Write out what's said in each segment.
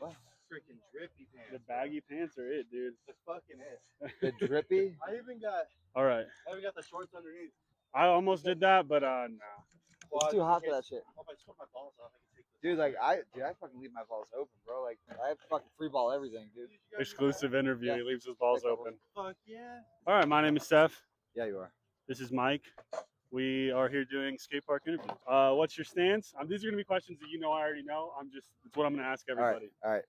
What? Freaking drippy pants. The baggy pants are it, dude. The fucking it. The drippy? I even got All right. the shorts underneath. I almost did that, but nah. It's too hot for that shit. Oh, if I just put my balls off, I can take this. Dude, I fucking leave my balls open, bro. Like, I fucking free ball everything, dude. Exclusive interview. Yeah. He leaves his balls Take a couple. open. Fuck yeah. All right, my name is Steph. Yeah, you are. This is Mike. We are here doing skate park interviews. What's your stance? These are gonna be questions that I already know. It's what I'm gonna ask everybody. All right.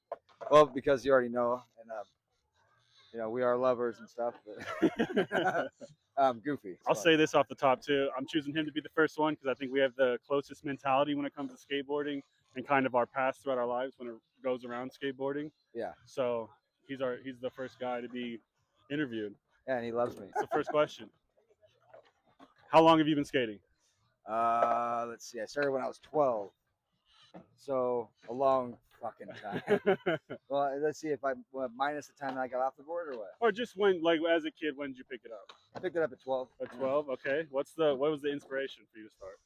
Well, because you already know, and we are lovers and stuff. But, goofy. I'll say this off the top too. I'm choosing him to be the first one because I think we have the closest mentality when it comes to skateboarding and kind of our past throughout our lives when it goes around skateboarding. Yeah. So he's the first guy to be interviewed. Yeah, and he loves me. It's the first question. How long have you been skating? Let's see. I started when I was 12, so a long fucking time. Well, let's see if minus the time I got off the board or what. Or just when, like, as a kid, when did you pick it up? I picked it up at 12. At 12, okay. What was the inspiration for you to start?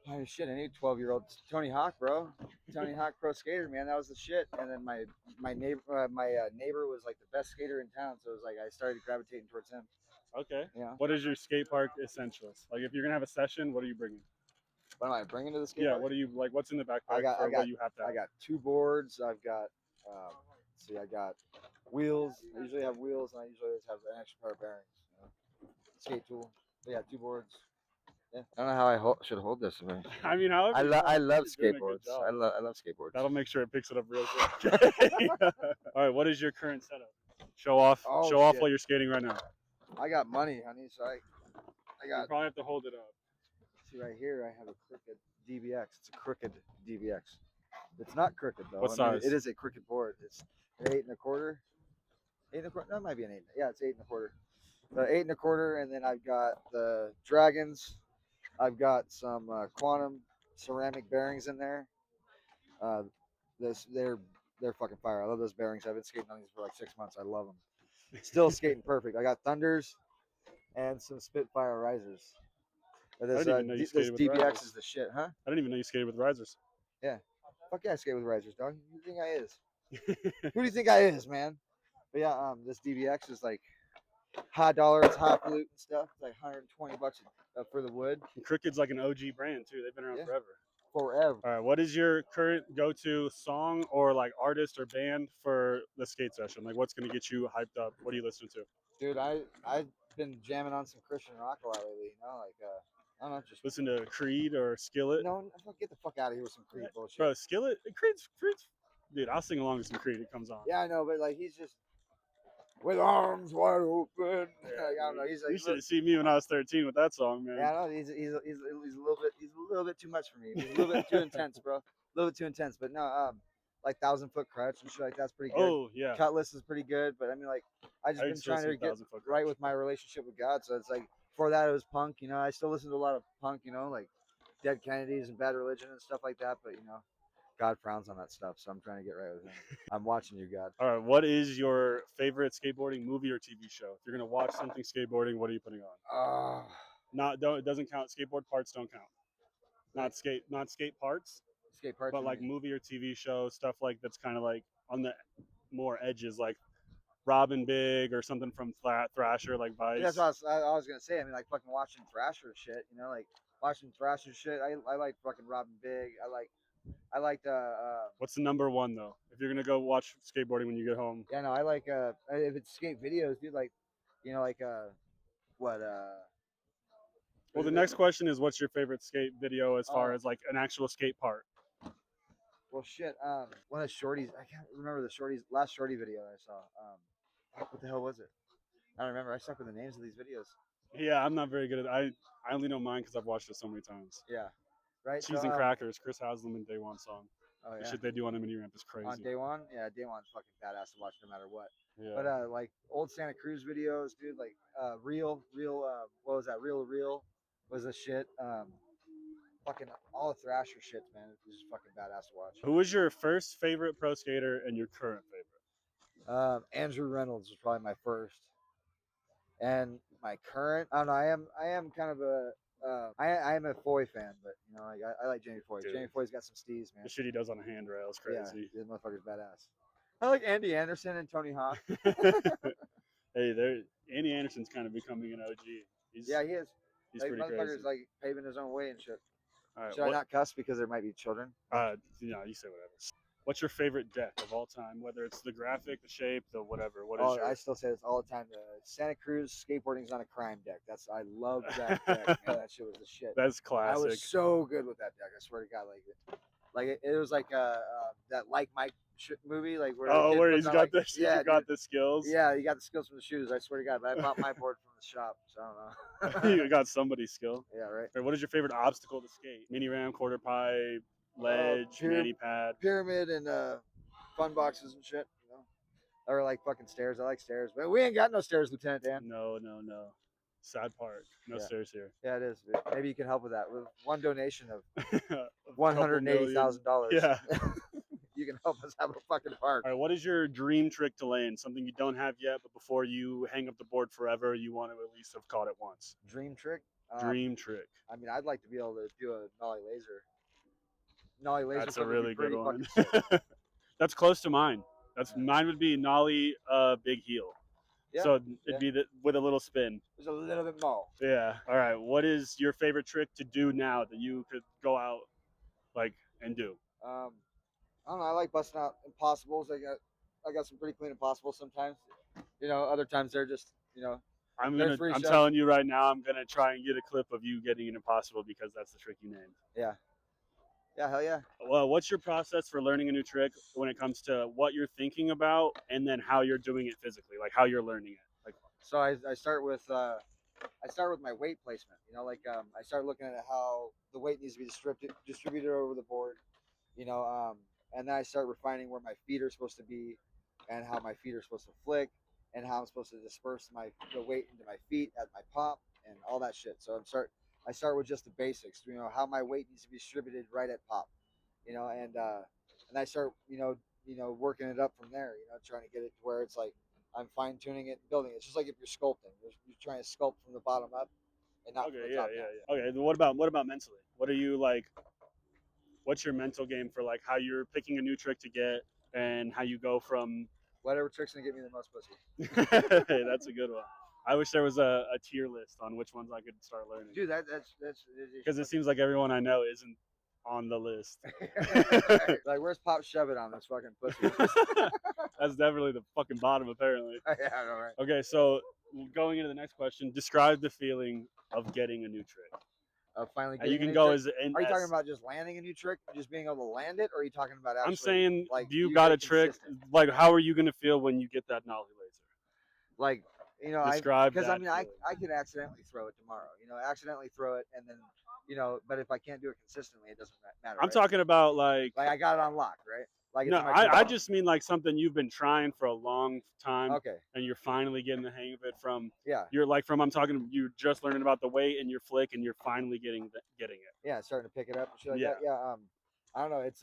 Oh shit! I need 12-year-old Tony Hawk, bro. Tony Hawk pro skater, man. That was the shit. And then my neighbor was like the best skater in town, so it was like I started gravitating towards him. Okay. Yeah. What is your skate park essentials? Like, if you're gonna have a session, what are you bringing? What am I bringing to the skate Yeah. park? What do you like? What's in the backpack? What you have to have? I got 2 boards. I've got I got wheels. I usually have wheels, and I usually always have an extra pair of bearings. Skate tool. But yeah, 2 boards. Yeah. I don't know how I should hold this. I mean, I love you're doing a good skateboards. job. I love skateboards. That'll make sure it picks it up real quick. All right. What is your current setup? Show off shit. while you're skating right now. I got money, honey. So I You got. probably have to hold it up. See right here, I have a crooked DBX. It's a crooked DBX. It's not crooked though. What size? It is a crooked board. It's an 8 1/4. 8 1/4. That might be an 8. Yeah, it's 8 1/4. 8 1/4, and then I've got the Dragons. I've got some quantum ceramic bearings in there. They're fucking fire. I love those bearings. I've been skating on these for like 6 months. I love them. Still skating perfect. I got Thunders and some Spitfire risers. This DBX risers. is the shit, huh? I didn't even know you skated with risers. Yeah. Fuck yeah, I skate with risers, dog. Who do you think I is? Who do you think I is, man? But yeah, this DBX is like high dollar. It's high flute and stuff. It's like $120 for the wood. And Crooked's like an OG brand too. They've been around forever. Forever. All right. What is your current go-to song or like artist or band for the skate session? Like, what's gonna get you hyped up? What are you listening to? Dude, I've been jamming on some Christian rock a lot lately. I don't know, just listen to Creed or Skillet. No, get the fuck out of here with some Creed bullshit. Bro, Skillet, Creed's, dude. I'll sing along to some Creed. It comes on. Yeah, I know, but like he's just with arms wide open. Yeah, like, I don't know. You should have seen me when I was 13 with that song, man. Yeah, I know. He's a little bit too much for me. He's a little bit too intense, bro. A little bit too intense. But no, like 1,000-Foot Crutch and shit like that's pretty good. Oh yeah. Cutlass is pretty good, but I mean, like I just been trying to get right with my relationship with God. So it's like before that it was punk. I still listen to a lot of punk. Like Dead Kennedys and Bad Religion and stuff like that. But God frowns on that stuff, so I'm trying to get right with him. I'm watching you, God. All right, what is your favorite skateboarding movie or TV show? If you're gonna watch something skateboarding, what are you putting on? It doesn't count. Skateboard parts don't count. Not skate parts. Skate parts. But like movie or TV show stuff like that's kind of like on the more edges, like Robin Big or something from Thrasher, like Vice. Yeah, that's what I was gonna say. I mean, like fucking watching Thrasher shit. Like watching Thrasher shit. I like fucking Robin Big. I like the. What's the number one though? If you're gonna go watch skateboarding when you get home. Yeah, no, I like if it's skate videos, dude. Like, what Well, the next question is, what's your favorite skate video as far as like an actual skate part? Well, shit. One of the shorties. I can't remember the last shorty video I saw. What the hell was it? I don't remember. I suck with the names of these videos. Yeah, I'm not very good at it. I only know mine because I've watched it so many times. Yeah. Right. Cheese and Crackers, Chris Haslam and Day One song. Oh yeah. The shit they do on a mini ramp is crazy. On Day One, yeah, Day One's fucking badass to watch no matter what. Yeah. But like old Santa Cruz videos, dude. Like real. What was that? Real was the shit. Fucking all the Thrasher shits, man. It was just fucking badass to watch. Who was your first favorite pro skater and your current favorite? Andrew Reynolds was probably my first, and my current. I don't know. I am kind of a I am a Foy fan, but you know, like I like Jamie Foy. Dude. Jamie Foy's got some steez, man. The shit he does on a handrail is Yeah, crazy. this motherfucker's badass. I like Andy Anderson and Tony Hawk. Hey, Andy Anderson's kind of becoming an OG. Yeah, he is. He's Like pretty motherfucker's crazy. like paving his own way and shit. All right, Should I not cuss because there might be children? you say whatever. What's your favorite deck of all time? Whether it's the graphic, the shape, the whatever. What is Oh, your... I still say this all the time. Santa Cruz skateboarding's on a crime deck. I love that deck. Man, that shit was the shit. That's I classic. was so good with that deck. I swear to God, it was like that Like Mike movie, like where the kid where puts he's on, got like, the yeah, got dude. the skills. Yeah, he got the skills from the shoes. I swear to God, but I bought my board from the shop, so I don't know. You got somebody's skill. Yeah, right. What is your favorite obstacle to skate? Mini ramp, quarter pipe, ledge, mani pad, pyramid, and fun boxes and shit. You know, or like fucking stairs. I like stairs, but we ain't got no stairs, Lieutenant Dan. No. Sad part. No stairs here. Yeah, it is. Maybe you can help with that with one donation of $180,000. Yeah. You can help us have a fucking park. All right, what is your dream trick to land? Something you don't have yet, but before you hang up the board forever, you want to at least have caught it once. Dream trick? Dream trick. I mean, I'd like to be able to do a nollie laser. Nollie laser. That's a really good one. Fucking That's close to mine. Mine would be nollie big heel. Yeah, so it'd be with a little spin. There's a little bit more. Yeah. All right. What is your favorite trick to do now that you could go out and do? I don't know. I like busting out impossibles. I got some pretty clean impossibles sometimes. You know, other times they're just, you know. I'm telling you right now, I'm gonna try and get a clip of you getting an impossible because that's the trick you named. Yeah. Yeah, hell yeah. Well, what's your process for learning a new trick when it comes to what you're thinking about and then how you're doing it physically, like how you're learning it? So I start with my weight placement. You know, I start looking at how the weight needs to be distributed over the board. You know, and then I start refining where my feet are supposed to be, and how my feet are supposed to flick, and how I'm supposed to disperse the weight into my feet at my pop, and all that shit. So I start with just the basics. You know, how my weight needs to be distributed right at pop. You know, and I start you know working it up from there. You know, trying to get it to where it's like I'm fine tuning it, and building it. It's just like if you're sculpting, you're trying to sculpt from the bottom up, and not from the top down. Okay, what about mentally? What are you like? What's your mental game for how you're picking a new trick to get and how you go from whatever trick's gonna get me the most pussy? Hey, that's a good one. I wish there was a tier list on which ones I could start learning. Dude, that's because it seems like everyone I know isn't on the list. Like, where's Pop Shove It on this fucking pussy? That's definitely the fucking bottom, apparently. Yeah, I know, right? Okay, so going into the next question, describe the feeling of getting a new trick. Finally, you can go as. Are you talking about just landing a new trick, just being able to land it, or are you talking about actually? I'm saying, you got a trick. How are you gonna feel when you get that nollie laser? You know, describe because I mean, I could accidentally throw it tomorrow. You know, accidentally throw it, and then but if I can't do it consistently, it doesn't matter. I'm talking about I got it on lock, right? No, I just mean something you've been trying for a long time. Okay. And you're finally getting the hang of it from. Yeah. I'm talking. You're just learning about the weight and your flick, and you're finally getting it. Yeah, starting to pick it up and shit like that. Yeah. I don't know. It's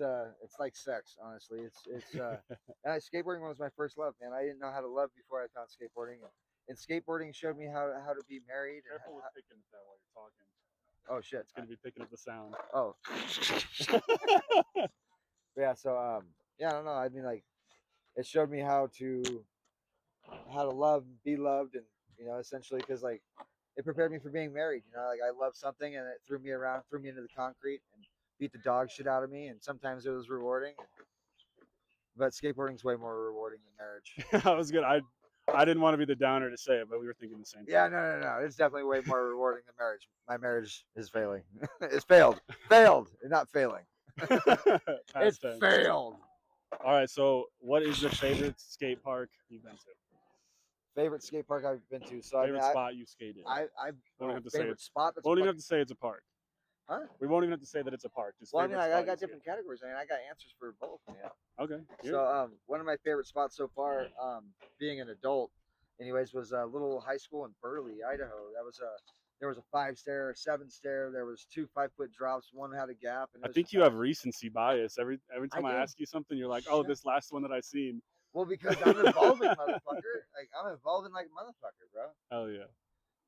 like sex, honestly. It's and skateboarding was my first love, man. I didn't know how to love before I found skateboarding, and skateboarding showed me how to be married. Careful with picking up that while you're talking. Oh shit! It's gonna be picking up the sound. Oh. Yeah. So yeah, I don't know. I mean, it showed me how to love, be loved, and essentially because it prepared me for being married. You know, I loved something and it threw me into the concrete and beat the dog shit out of me. And sometimes it was rewarding, but skateboarding's way more rewarding than marriage. That was good. I didn't want to be the downer to say it, but we were thinking the same thing. Yeah, no. It's definitely way more rewarding than marriage. My marriage is failing. It's failed, not failing. It's failed. All right, so what is your favorite skate park you've been to? Favorite skate park I've been to. So favorite spot you skated. Won't even have to say it's a park. Huh? We won't even have to say that it's a park. Just well, I mean, I got different categories. I mean, I got answers for both. Yeah. Okay. So one of my favorite spots so far, being an adult, anyways, was a little high school in Burley, Idaho. There was a 5-stair, a 7-stair. There was 2 5-foot drops. One had a gap. And I think you have recency bias. Every time I ask you something, you're like, "Oh, Shit. This last one that I seen." Well, because I'm evolving, motherfucker. I'm evolving like a motherfucker, bro. Hell yeah.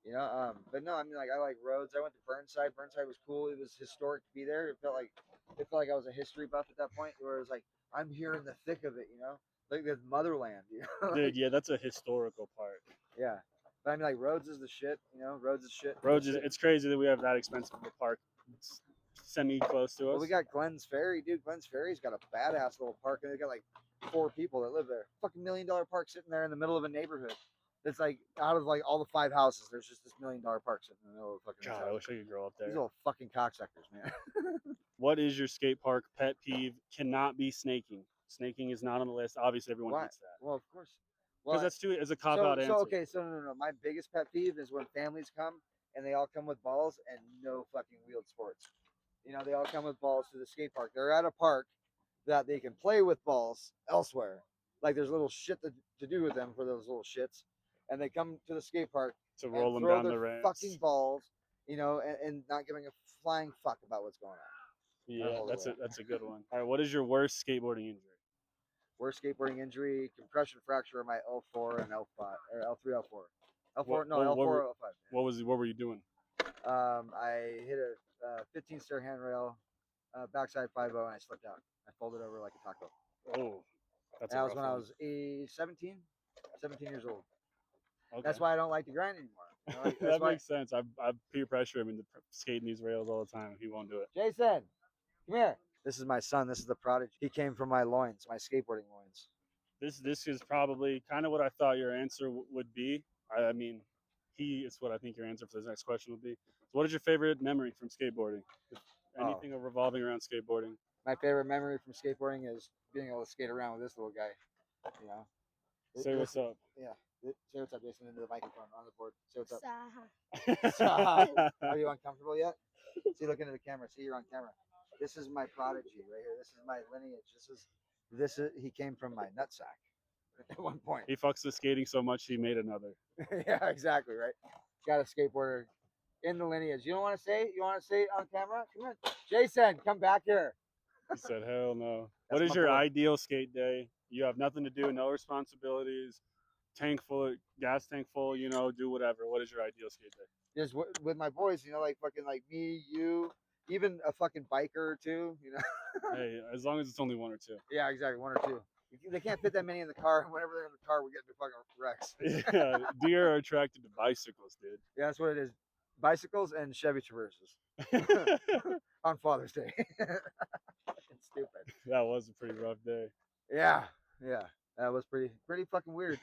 You know, but no, I mean, like I like roads. I went to Burnside. Burnside was cool. It was historic to be there. It felt like I was a history buff at that point, where it was like I'm here in the thick of it. You know, like the motherland. You know, Dude, yeah, that's a historical park. yeah. But I mean, like Rhodes is the shit. You know, Rhodes is shit. Roads is it's crazy that we have that expensive of a park. It's semi close to us. Well, we got Glenn's Ferry, dude. Glenn's Ferry's got a badass little park, and they got like 4 people that live there. Fucking $1 million park sitting there in the middle of a neighborhood. It's like out of like all the 5 houses, there's just this $1 million park sitting in the middle of the fucking. God, I wish I could grow up there. These little fucking cocksuckers, man. What is your skate park pet peeve? Cannot be snaking. Snaking is not on the list. Obviously, everyone Why? hates that. Well, of course. Because Well, that's too as a cop out answer. no. My biggest pet peeve is when families come and they all come with balls and no fucking wheeled sports. You know, they all come with balls to the skate park. They're at a park that they can play with balls elsewhere. Like there's little shit to do with them for those little shits, and they come to the skate park To roll and them throw down their the ramps. fucking balls, you know, and not giving a flying fuck about what's going on. Yeah, that's a good one. All right, what is your worst skateboarding injury? Worst skateboarding injury: compression fracture of my L4 and L5 or L3, L4. L4, What- no, what- L4, what were- L5. What were you doing? I hit a 15 stair handrail, backside 5-0, and I slipped out. I folded over like a taco. Oh, that's And a that was rough when I one. was 17 years old. Okay. That's why I don't like to grind anymore. You know, like, that's that why. makes sense. I peer pressure him into skating these rails all the time, and he won't do it. Jason, come here. This is my son. This is the prodigy. He came from my loins, my skateboarding loins. This is probably kind of what I thought your answer would be. I mean, he is what I think your answer for this next question would be. So what is your favorite memory from skateboarding? If anything revolving around skateboarding? My favorite memory from skateboarding is being able to skate around with this little guy. You know. Say what's up. Yeah. Say what's up, Jason, into the microphone on the board. Say what's up. Saha. Are you uncomfortable yet? See, look into the camera. See, you're on camera. This is my prodigy right here. This is my lineage. He came from my nutsack at one point. He fucks with skating so much he made another. Yeah, exactly, right? Got a skateboarder in the lineage. You don't want to say it? You want to say it on camera? Come on. Jason, come back here. He said, hell no. That's What is my your boy. ideal skate day? You have nothing to do, no responsibilities, tank full, gas tank full, you know, do whatever. What is your ideal skate day? Just with my boys, you know, like fucking like me, you, even a fucking biker or two, you know? Hey, as long as it's only one or two. Yeah, exactly. One or two. They can't fit that many in the car. And whenever they're in the car, we get into fucking wrecks. Yeah, deer are attracted to bicycles, dude. Yeah, that's what it is. Bicycles and Chevy Traverses on Father's Day. Fucking stupid. That was a pretty rough day. Yeah, that was pretty fucking weird.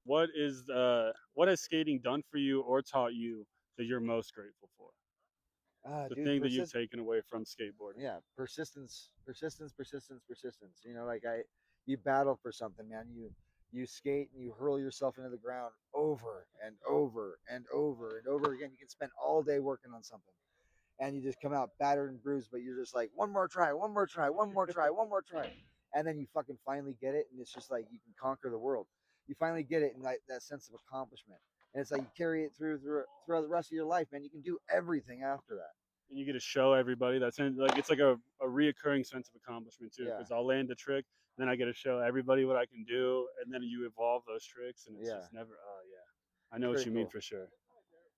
What has skating done for you or taught you that you're most grateful for? The Dude, thing that you've taken away from skateboarding. Yeah, persistence. You know, like you battle for something, man. You skate and you hurl yourself into the ground over and over and over and over again. You can spend all day working on something, and you just come out battered and bruised, but you're just like, one more try, one more try, and then you fucking finally get it, and it's just like you can conquer the world. You finally get it, and like that sense of accomplishment, and it's like you carry it throughout the rest of your life, man. You can do everything after that. And you get to show everybody that's it's like a reoccurring sense of accomplishment too. Yeah. Because I'll land a trick, then I get to show everybody what I can do, and then you evolve those tricks, and it's just never. Oh yeah, I know what you mean for sure.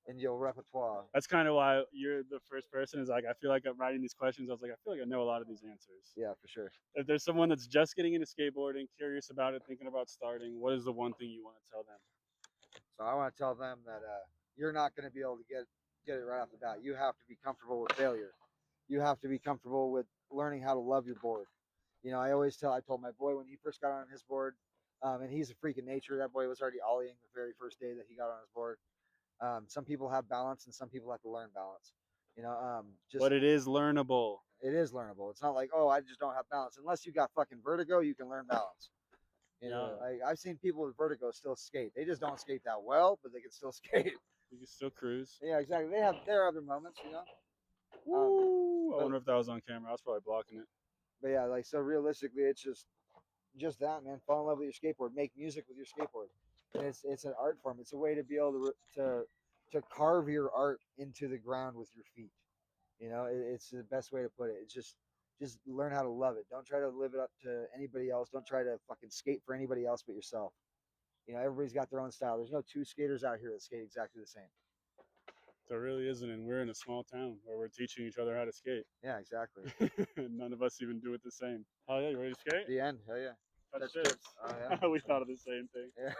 In your repertoire. That's kind of why you're the first person. Is like I feel like I'm writing these questions. I was like I feel like I know a lot of these answers. Yeah, for sure. If there's someone that's just getting into skateboarding, curious about it, thinking about starting, what is the one thing you want to tell them? So I want to tell them that you're not going to be able to get it right off the bat. You have to be comfortable with failure. You have to be comfortable with learning how to love your board. You know, I told my boy when he first got on his board, and he's a freak of nature. That boy was already ollieing the very first day that he got on his board. Some people have balance and some people have to learn balance. You know, But it is learnable. It is learnable. It's not like, oh, I just don't have balance. Unless you got fucking vertigo, you can learn balance. You know, like I've seen people with vertigo still skate. They just don't skate that well, but they can still skate. You can still cruise. Yeah, exactly. They have their other moments, you know. Woo! I wonder if that was on camera. I was probably blocking it. But yeah, like so realistically, it's just that, man. Fall in love with your skateboard. Make music with your skateboard. And it's an art form. It's a way to be able to carve your art into the ground with your feet. You know, it's the best way to put it. It's just learn how to love it. Don't try to live it up to anybody else. Don't try to fucking skate for anybody else but yourself. You know, everybody's got their own style. There's no two skaters out here that skate exactly the same. There really isn't, and we're in a small town where we're teaching each other how to skate. Yeah, exactly. None of us even do it the same. Oh yeah, you ready to skate? The end. Hell yeah. Touch Touch tips. tips. Oh yeah. We thought of the same thing. Yeah.